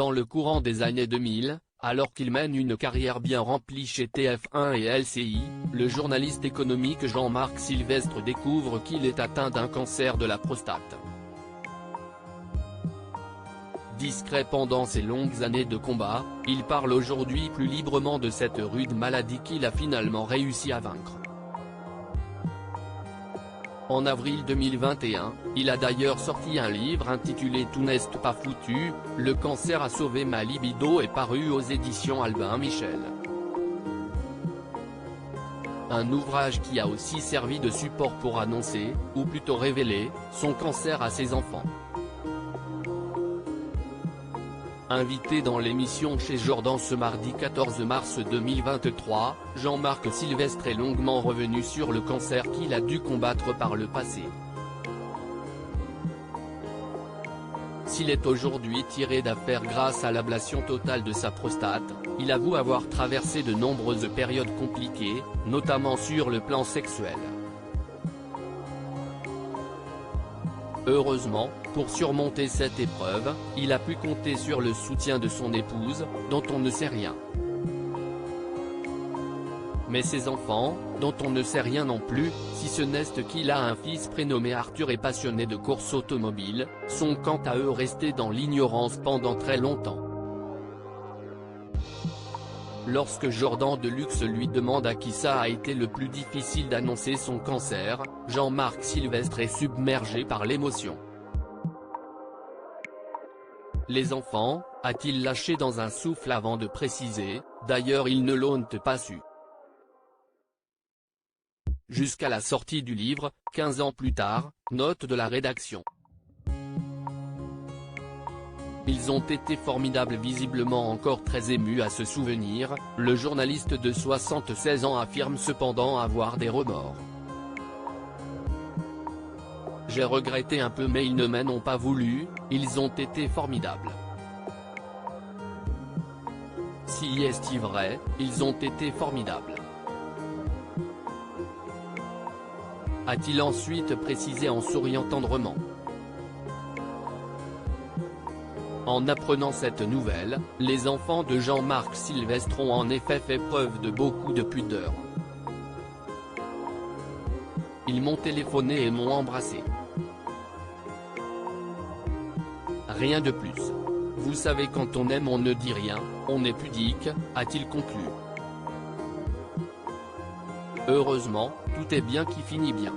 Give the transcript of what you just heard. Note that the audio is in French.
Dans le courant des années 2000, alors qu'il mène une carrière bien remplie chez TF1 et LCI, le journaliste économique Jean-Marc Sylvestre découvre qu'il est atteint d'un cancer de la prostate. Discret pendant ses longues années de combat, il parle aujourd'hui plus librement de cette rude maladie qu'il a finalement réussi à vaincre. En avril 2021, il a d'ailleurs sorti un livre intitulé « Tout n'est pas foutu, le cancer a sauvé ma libido » et paru aux éditions Albin Michel. Un ouvrage qui a aussi servi de support pour annoncer, ou plutôt révéler, son cancer à ses enfants. Invité dans l'émission Chez Jordan ce mardi 14 mars 2023, Jean-Marc Sylvestre est longuement revenu sur le cancer qu'il a dû combattre par le passé. S'il est aujourd'hui tiré d'affaire grâce à l'ablation totale de sa prostate, il avoue avoir traversé de nombreuses périodes compliquées, notamment sur le plan sexuel. Heureusement, pour surmonter cette épreuve, il a pu compter sur le soutien de son épouse, dont on ne sait rien. Mais ses enfants, dont on ne sait rien non plus, si ce n'est qu'il a un fils prénommé Arthur et passionné de course automobile, sont quant à eux restés dans l'ignorance pendant très longtemps. Lorsque Jordan Deluxe lui demande à qui ça a été le plus difficile d'annoncer son cancer, Jean-Marc Sylvestre est submergé par l'émotion. Les enfants, a-t-il lâché dans un souffle avant de préciser, d'ailleurs ils ne l'ont pas su. Jusqu'à la sortie du livre, 15 ans plus tard, note de la rédaction. Ils ont été formidables. Visiblement encore très ému à ce souvenir, le journaliste de 76 ans affirme cependant avoir des remords. J'ai regretté un peu mais ils ne m'en ont pas voulu, ils ont été formidables. Si est vrai, ils ont été formidables. A-t-il ensuite précisé en souriant tendrement. En apprenant cette nouvelle, les enfants de Jean-Marc Sylvestre ont en effet fait preuve de beaucoup de pudeur. Ils m'ont téléphoné et m'ont embrassé. Rien de plus. Vous savez quand on aime on ne dit rien, on est pudique, a-t-il conclu. Heureusement, tout est bien qui finit bien.